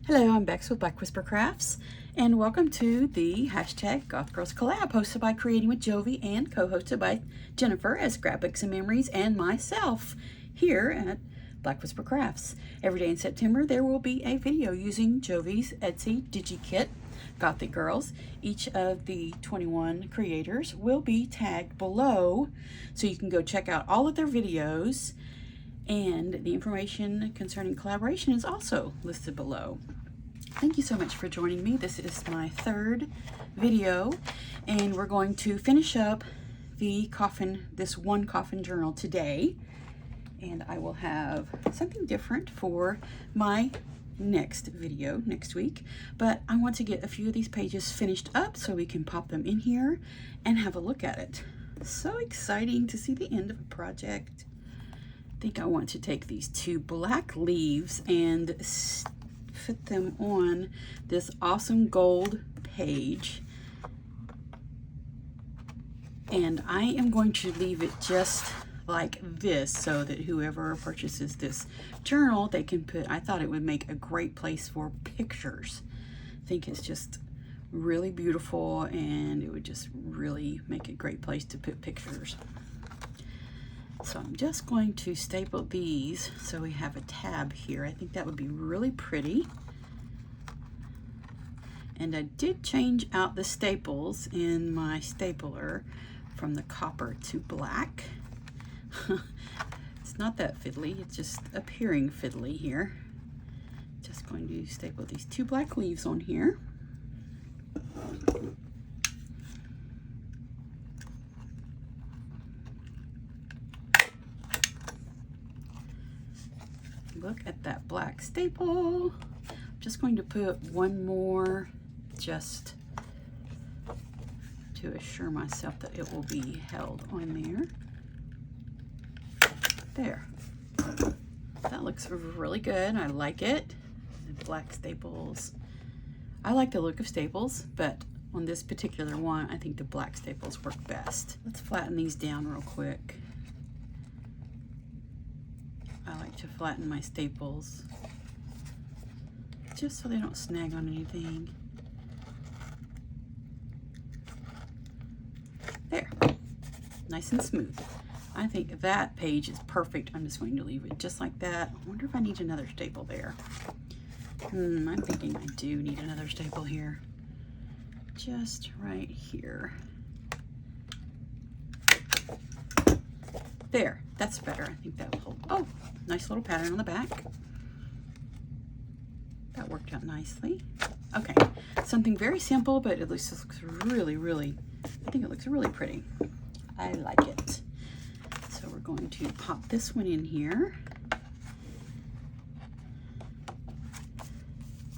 Hello, I'm Bexx with Black Whisper Crafts, and welcome to the hashtag Goth Girls Collab, hosted by Creating with Jovi and co-hosted by Jennifer as Scrapbooks and Memories and myself here at Black Whisper Crafts. Every day in September there will be a video using Jovi's Etsy DigiKit Gothic Girls. Each of the 21 creators will be tagged below so you can go check out all of their videos. And the information concerning collaboration is also listed below. Thank you so much for joining me. This is my third video, and we're going to finish up the Coffin, this one Coffin journal today. And I will have something different for my next video next week. But I want to get a few of these pages finished up so we can pop them in here and have a look at it. So exciting to see the end of a project. I think I want to take these two black leaves and fit them on this awesome gold page, and I am going to leave it just like this so that whoever purchases this journal, they can put, I thought it would make a great place for pictures. I think it's just really beautiful and it would just really make a great place to put pictures. So I'm just going to staple these so we have a tab here. I think that would be really pretty. And I did change out the staples in my stapler from the copper to black. It's not that fiddly, it's just appearing fiddly here. Just going to staple these two black leaves on here. Look at that black staple. I'm just going to put one more just to assure myself that it will be held on there. There. That looks really good. I like it. The black staples. I like the look of staples, but on this particular one, I think the black staples work best. Let's flatten these down real quick. I like to flatten my staples just so they don't snag on anything. There, nice and smooth. I think that page is perfect. I'm just going to leave it just like that. I wonder if I need another staple there. I'm thinking I do need another staple here. Just right here. There, that's better. I think that will hold. Oh, nice little pattern on the back. That worked out nicely. Okay, something very simple, but at least this looks really, I think it looks really pretty. I like it. So we're going to pop this one in here.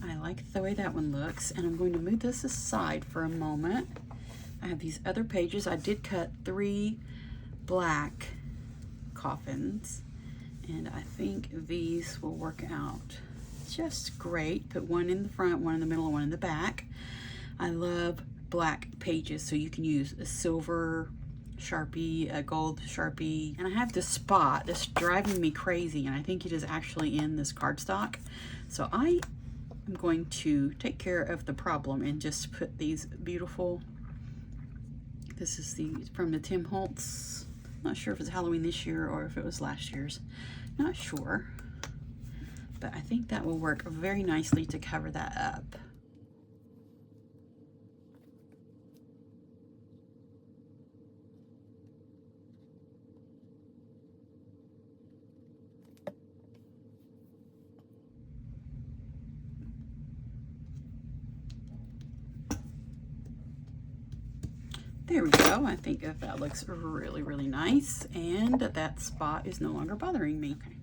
I like the way that one looks, and I'm going to move this aside for a moment. I have these other pages. I did cut 3 black coffins, and I think these will work out just great. Put one in the front, one in the middle, and one in the back. I love black pages, so you can use a silver Sharpie, a gold Sharpie, and I have this spot that's driving me crazy, and I think it is actually in this cardstock. So I am going to take care of the problem and just put these beautiful, this is from the Tim Holtz. Not sure if it's Halloween this year or if it was last year's. Not sure. But I think that will work very nicely to cover that up. There we go. I think that looks really nice, and that spot is no longer bothering me. Okay.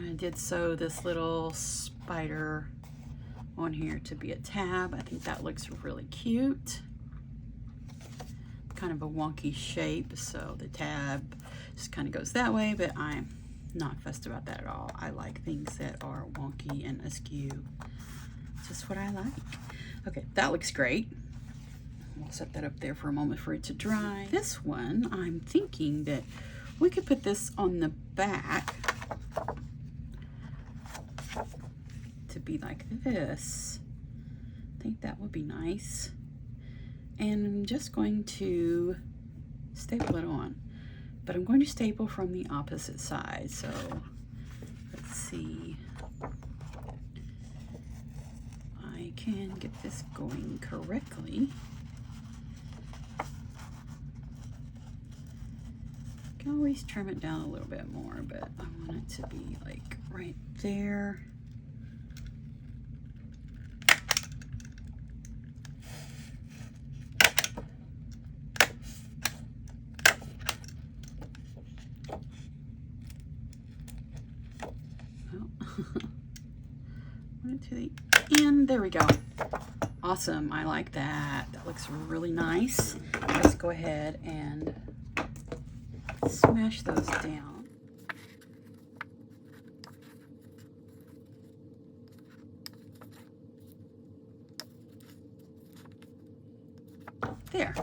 I did sew this little spider on here to be a tab. I think that looks really cute. Kind of a wonky shape, so the tab just kind of goes that way, but I'm not fussed about that at all. I like things that are wonky and askew. It's just what I like. Okay, that looks great. We'll set that up there for a moment for it to dry. This one, I'm thinking that we could put this on the back to be be like this. I think that would be nice. And I'm just going to staple it on. But I'm going to staple from the opposite side. So let's see. I can get this going correctly. I can always trim it down a little bit more, but I want it to be like right there. To the end. There we go. Awesome. I like that. That looks really nice. Let's go ahead and smash those down. There.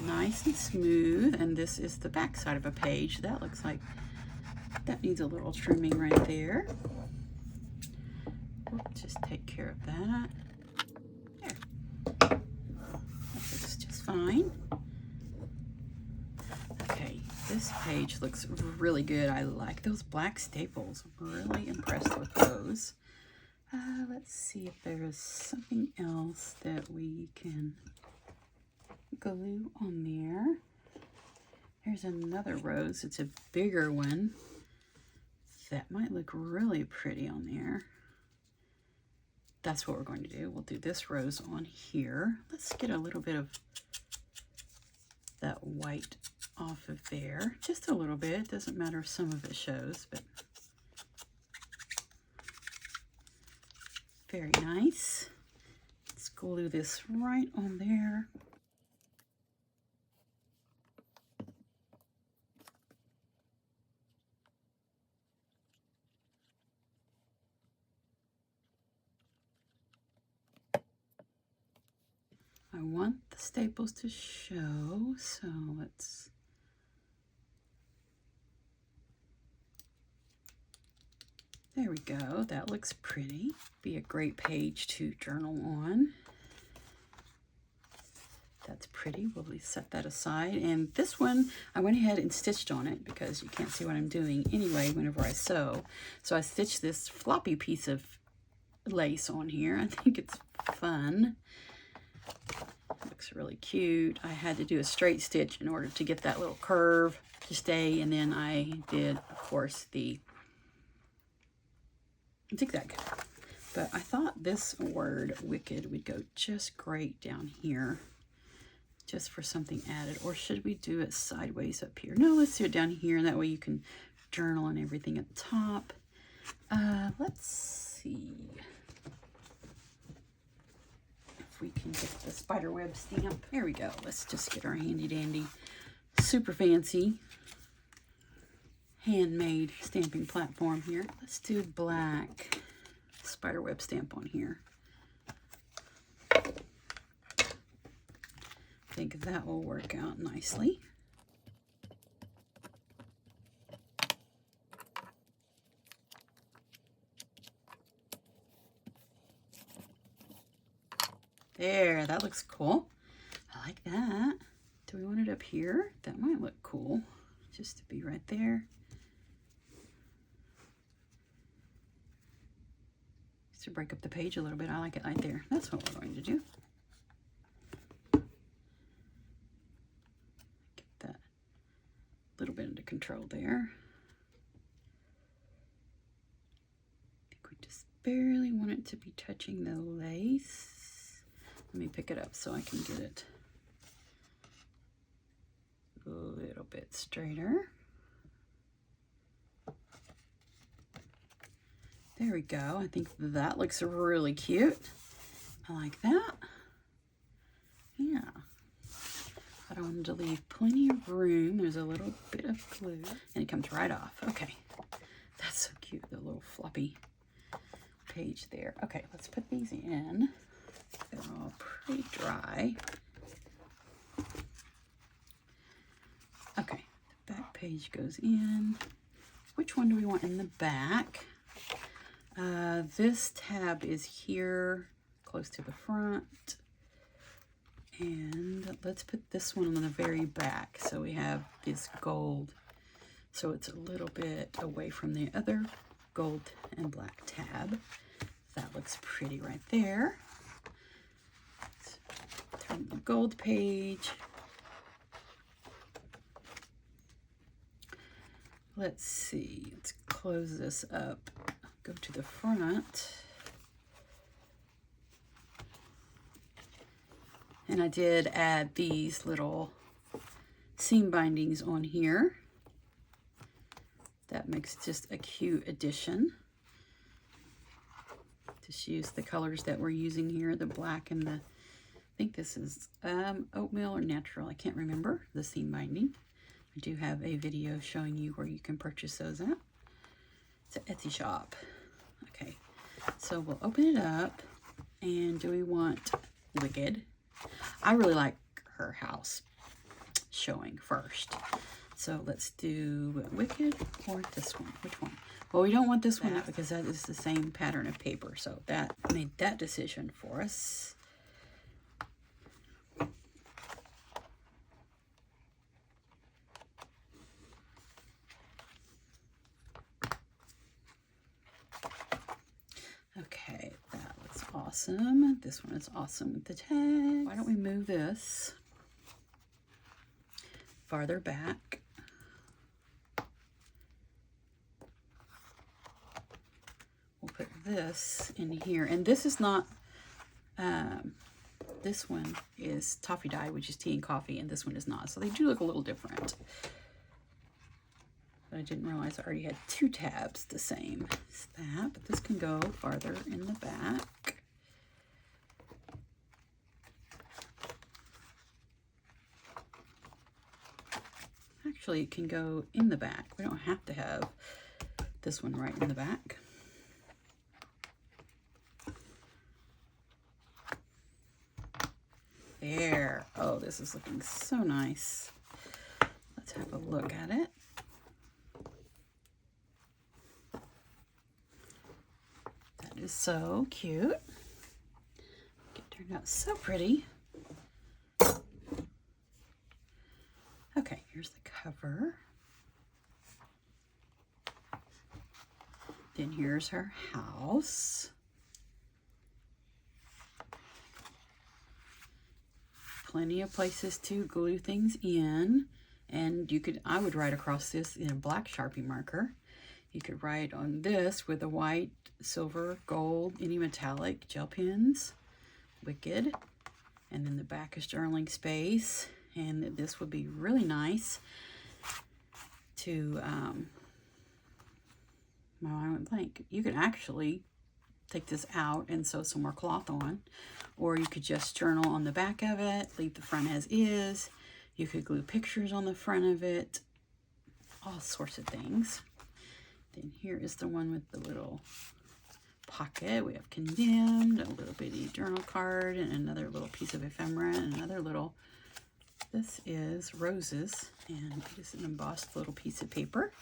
Nice and smooth. And this is the back side of a page. That looks like that needs a little trimming right there. We'll just take care of that. There. That looks just fine. Okay, this page looks really good. I like those black staples. I'm really impressed with those. Let's see if there is something else that we can glue on there. Here's another rose. It's a bigger one. That might look really pretty on there. That's what we're going to do. We'll do this rose on here. Let's get a little bit of that white off of there. Just a little bit. It doesn't matter if some of it shows, but very nice. Let's glue this right on there. I want the staples to show, so let's there we go. That looks pretty. Be a great page to journal on. That's pretty. We'll set that aside. And this one, I went ahead and stitched on it because you can't see what I'm doing anyway whenever I sew. So I stitched this floppy piece of lace on here. I think it's fun. Looks really cute. I had to do a straight stitch in order to get that little curve to stay, and then I did, of course, the zigzag. But I thought this word wicked would go just great down here, just for something added. Or should we do it sideways up here? No, let's do it down here, and that way you can journal and everything at the top. Let's see we can get the spider web stamp. There we go. Let's just get our handy dandy, super fancy, handmade stamping platform here. Let's do black spider web stamp on here. I think that will work out nicely. There, that looks cool. I like that. Do we want it up here? That might look cool, just to be right there. Just to break up the page a little bit. I like it right there. That's what we're going to do. Get that little bit under control there. I think we just barely want it to be touching the lace. Let me pick it up so I can get it a little bit straighter. There we go. I think that looks really cute. I like that. Yeah. I don't want to leave plenty of room. There's a little bit of glue and it comes right off. Okay. That's so cute. The little floppy page there. Okay, let's put these in. They're all pretty dry. Okay, the back page goes in. Which one do we want in the back? This tab is here, close to the front. And let's put this one on the very back. So we have this gold. So it's a little bit away from the other gold and black tab. That looks pretty right there. Let's turn the gold page. Let's see, let's close this up. Go to the front. And I did add these little seam bindings on here. That makes just a cute addition. Just use the colors that we're using here, the black and the, I think this is oatmeal or natural, I can't remember, the seam binding. I do have a video showing you where you can purchase those at. It's an Etsy shop. Okay, so we'll open it up, and do we want Wicked? I really like her house showing first. So let's do Wicked or this one. Which one? Well, we don't want this one because that is the same pattern of paper. So that made that decision for us. Okay, that looks awesome. This one is awesome with the tag. Why don't we move this farther back? We'll put this in here. And this is not, this one is toffee dye, which is tea and coffee, and this one is not. So they do look a little different. But I didn't realize I already had two tabs the same as that, but this can go farther in the back. Actually, it can go in the back. We don't have to have this one right in the back. There. Oh, this is looking so nice. Let's have a look at it. That is so cute. It turned out so pretty. Okay, here's the cover. Then here's her house. Plenty of places to glue things in. And you could, I would write across this in a black Sharpie marker. You could write on this with a white, silver, gold, any metallic gel pens. Wicked. And then the back is journaling space. And this would be really nice to, well, I went blank. You could actually take this out and sew some more cloth on, or you could just journal on the back of it, leave the front as is. You could glue pictures on the front of it, all sorts of things. Then here is the one with the little pocket. We have condemned, a little bitty journal card, and another little piece of ephemera, and another little, this is roses, and it is an embossed little piece of paper.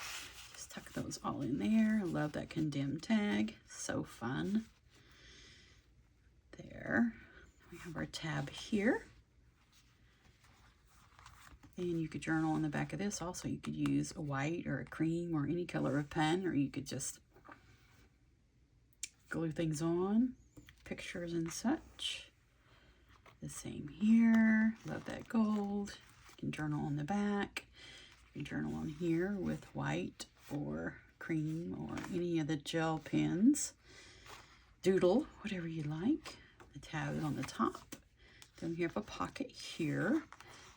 Just tuck those all in there. I love that condemned tag, so fun. There, we have our tab here. And you could journal on the back of this. Also, you could use a white or a cream or any color of pen, or you could just glue things on, pictures and such. The same here. Love that gold. You can journal on the back. You can journal on here with white or cream or any of the gel pens. Doodle, whatever you like. The tab is on the top. Then we have a pocket here.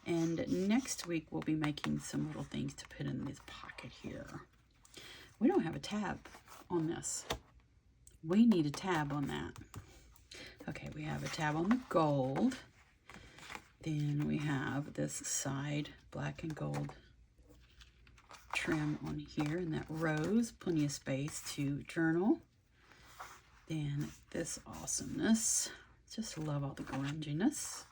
And next week we'll be making some little things to put in this pocket here. We don't have a tab on this. We need a tab on that. Okay, we have a tab on the gold. Then we have this side black and gold trim on here, and that rose, plenty of space to journal. Then this awesomeness. Just love all the grunginess.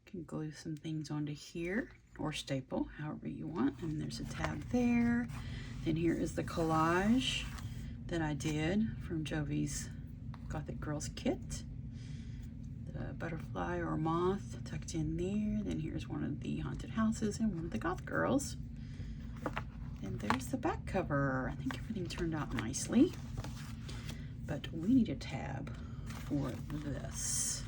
Can glue some things onto here or staple, however you want. And there's a tab there. Then here is the collage that I did from Jovi's Gothic Girls kit. The butterfly or moth tucked in there. Then here's one of the haunted houses and one of the Goth Girls. And there's the back cover. I think everything turned out nicely. But we need a tab for this.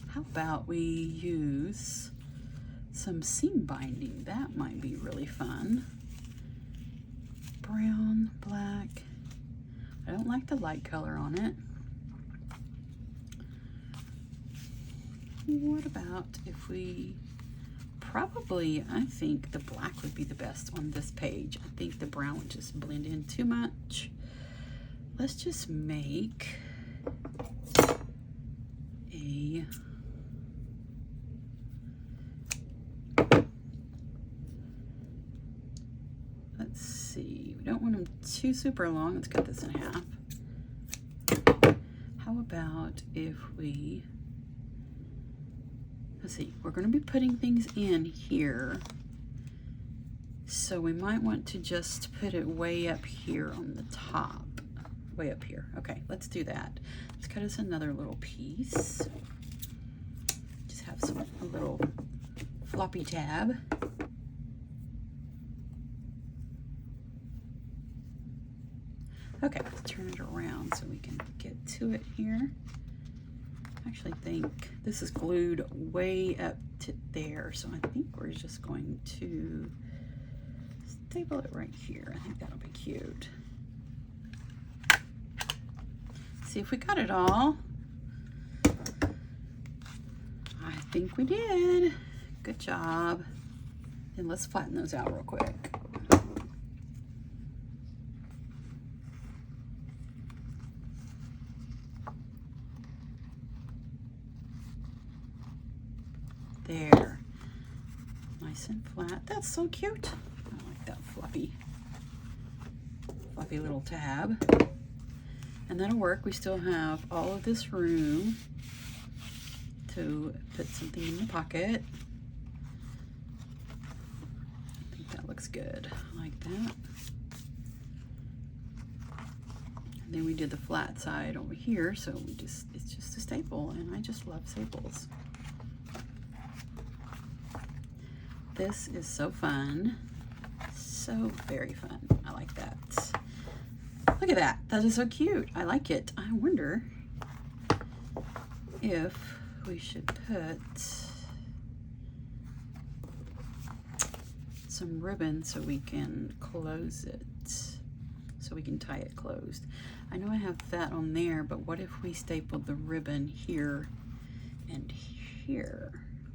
How about we use some seam binding? That might be really fun. Brown, black. I don't like the light color on it. What about if we probably, I think the black would be the best on this page. I think the brown would just blend in too much. Let's just make a let's see, we don't want them too super long. Let's cut this in half. How about if we, let's see, we're going to be putting things in here, so we might want to just put it way up here on the top. Way up here. Okay, let's do that. Let's cut us another little piece. Just have a little floppy tab. Okay, let's turn it around so we can get to it here. I actually think this is glued way up to there, so I think we're just going to staple it right here. I think that'll be cute. See if we got it all. I think we did. Good job. And let's flatten those out real quick. There. Nice and flat. That's so cute. I like that fluffy little tab. And that'll work. We still have all of this room to put something in the pocket. I think that looks good. I like that. And then we did the flat side over here, so it's just a staple, and I just love staples. This is so fun. So very fun. I like that. Look at that. That is so cute. I like it. I wonder if we should put some ribbon so we can close it, so we can tie it closed. I know I have that on there, but what if we stapled the ribbon here and here?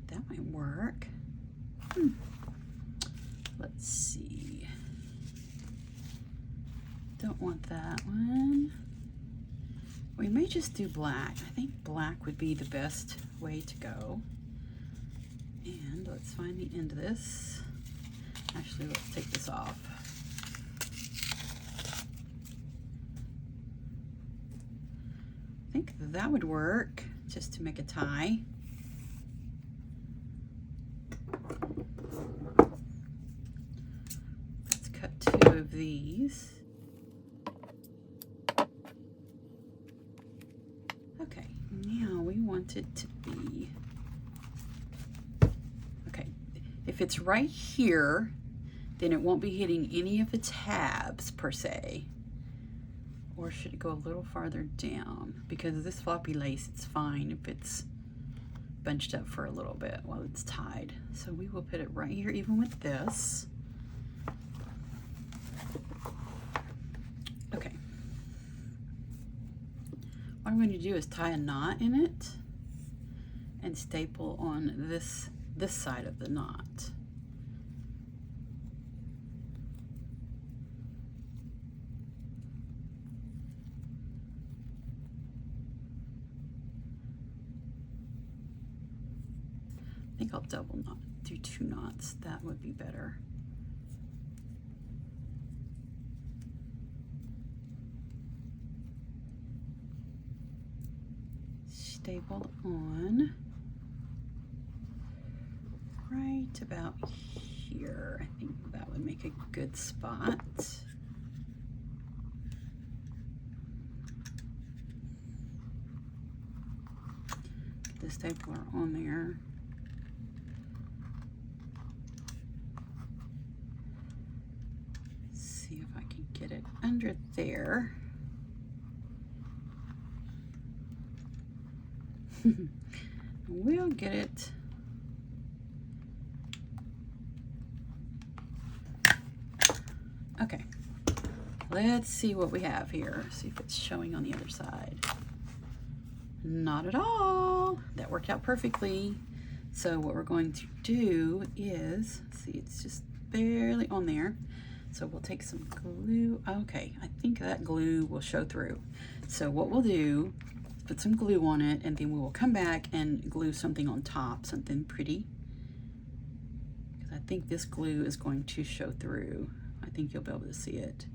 That might work. Let's see. Don't want that one. We may just do black. I think black would be the best way to go. And let's find the end of this. Actually, let's take this off. I think that would work just to make a tie. Let's cut 2 of these. Okay, now we want it to be, okay, if it's right here, then it won't be hitting any of the tabs per se. Or should it go a little farther down? Because of this floppy lace, it's fine if it's bunched up for a little bit while it's tied. So we will put it right here, even with this. Okay. What I'm going to do is tie a knot in it and staple on this side of the knot. I think I'll double knot, do 2 knots. That would be better. Stapled on right about here. I think that would make a good spot. the stapler on there. See if I can get it under there. We'll get it. Okay, let's see what we have here. See if it's showing on the other side. Not at all. That worked out perfectly. So what we're going to do is, see, it's just barely on there. So we'll take some glue. Okay, I think that glue will show through. So what we'll do is put some glue on it, and then we will come back and glue something on top, something pretty. Because I think this glue is going to show through. I think you'll be able to see it.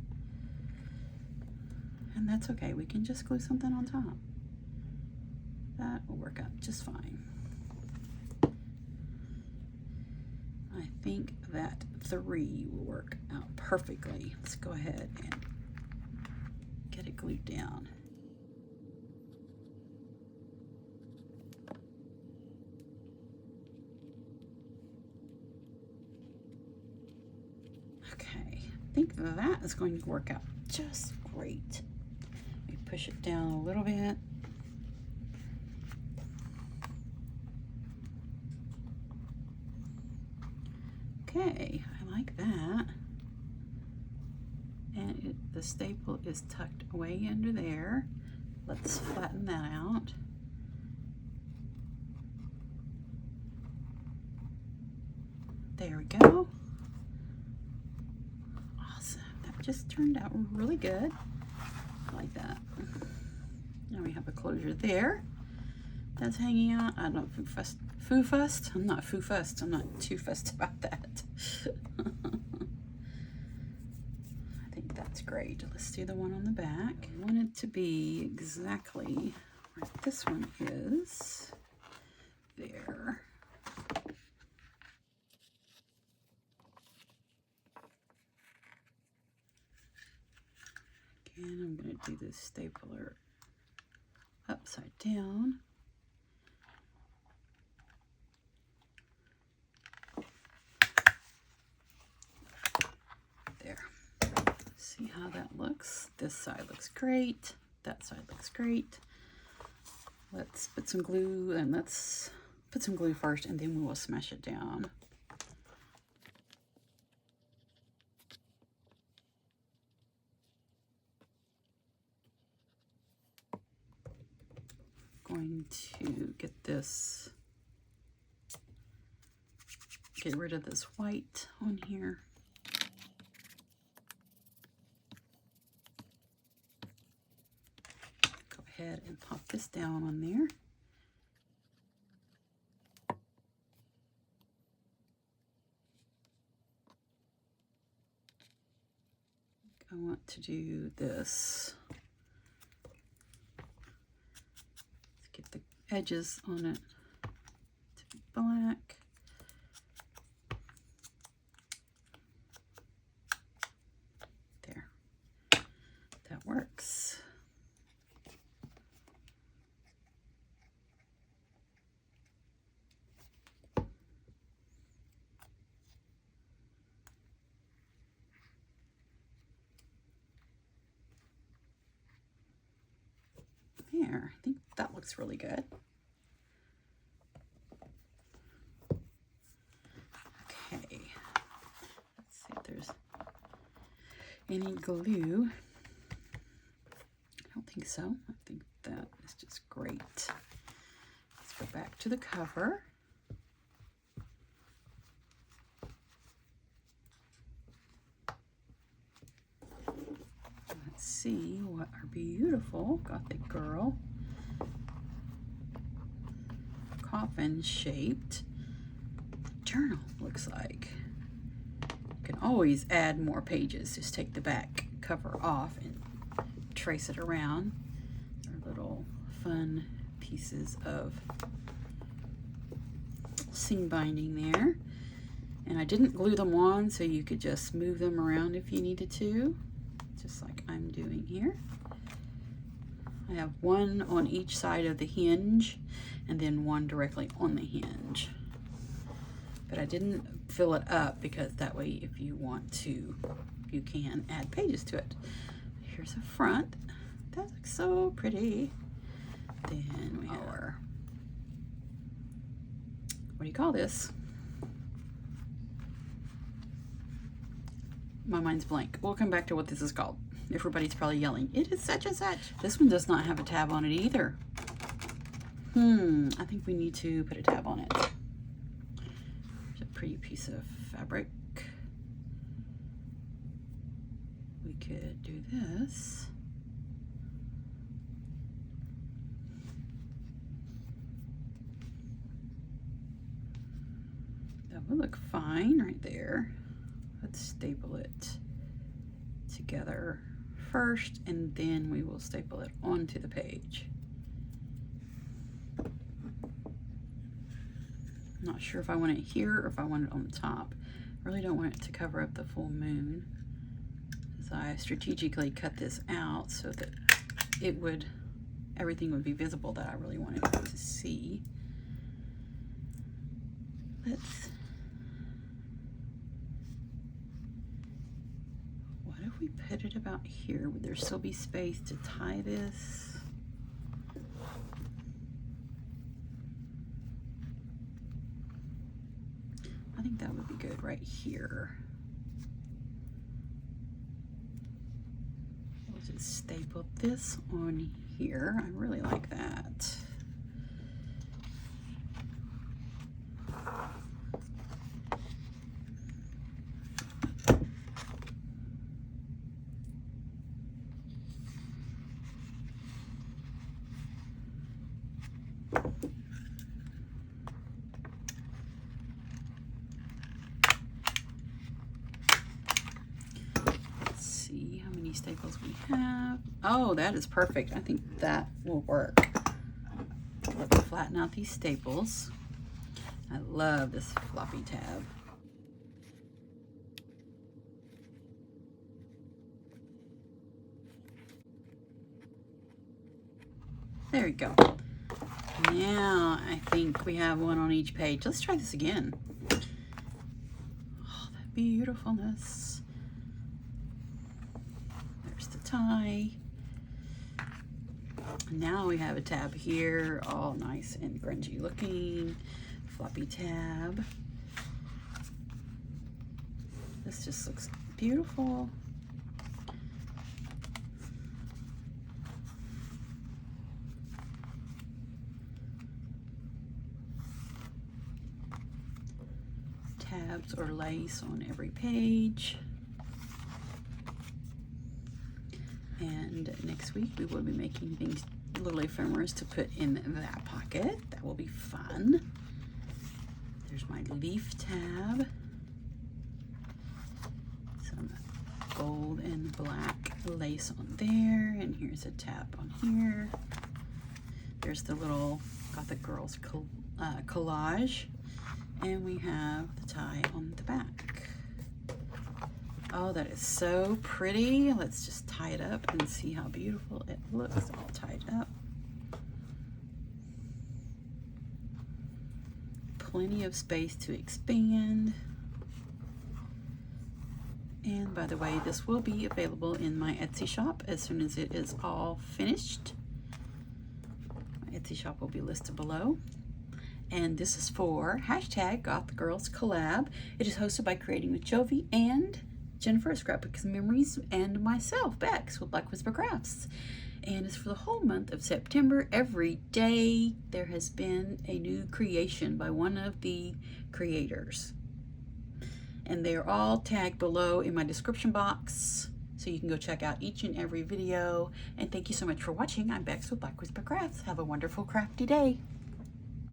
And that's okay, we can just glue something on top. That will work out just fine. I think that 3 will work out perfectly. Let's go ahead and get it glued down. Okay, I think that is going to work out just great. Let me push it down a little bit. Okay, I like that. And the staple is tucked away under there. Let's flatten that out. There we go. Awesome. That just turned out really good. I like that. Now we have a closure there. That's hanging out. I don't foo fussed. I'm not foo fussed. I'm not too fussed about that. I think that's great. Let's do the one on the back. I want it to be exactly where this one is. There. Again, I'm going to do this stapler upside down. There. See how that looks? This side looks great. That side looks great. Let's put some glue, and let's put some glue first, and then we will smash it down. Going to get this, get rid of this white on here. Go ahead and pop this down on there. I want to do this. Get the edges on it to be black. There. That works. There, I think that looks really good. Okay, let's see if there's any glue. I don't think so. I think that is just great. Let's go back to the cover. Let's see what our beautiful Gothic girl coffin shaped journal looks like. You can always add more pages. Just take the back cover off and trace it around. Our little fun pieces of seam binding there. And I didn't glue them on, so you could just move them around if you needed to, just like I'm doing here. I have one on each side of the hinge and then one directly on the hinge. But I didn't fill it up because that way if you want to, you can add pages to it. Here's a front. That looks so pretty. Then we have our, what do you call this? My mind's blank. We'll come back to what this is called. Everybody's probably yelling, it is such and such. This one does not have a tab on it either. I think we need to put a tab on it. It's a pretty piece of fabric. We could do this. That would look fine right there. Let's staple it together first, and then we will staple it onto the page. I'm not sure if I want it here or if I want it on the top. I really don't want it to cover up the full moon, as I strategically cut this out so that it would, everything would be visible that I really wanted to see. What if we put it about here? Would there still be space to tie this? I think that would be good right here. We'll just staple this on here. I really like that. Staples we have. Oh, that is perfect. I think that will work. Let me flatten out these staples. I love this floppy tab. There we go. Now I think we have one on each page. Let's try this again. Oh, that beautifulness. Tie. Now we have a tab here, all nice and grungy looking. Floppy tab. This just looks beautiful. Tabs or lace on every page. And next week we will be making things, little ephemeras to put in that pocket. That will be fun. There's my leaf tab. Some gold and black lace on there. And here's a tab on here. There's the little Gothic Girls collage. And we have the tie on the back. Oh, that is so pretty. Let's just tie it up and see how beautiful it looks all tied up. Plenty of space to expand. And by the way, this will be available in my Etsy shop as soon as it is all finished. My Etsy shop will be listed below. And this is for #GothGirlsCollab. It is hosted by Creating with Jovi and Jennifer, Scrapbooks and Memories, and myself, Bexx, with Black Whisper Crafts. And it's for the whole month of September. Every day there has been a new creation by one of the creators. And they are all tagged below in my description box, so you can go check out each and every video. And thank you so much for watching. I'm Bexx with Black Whisper Crafts. Have a wonderful crafty day.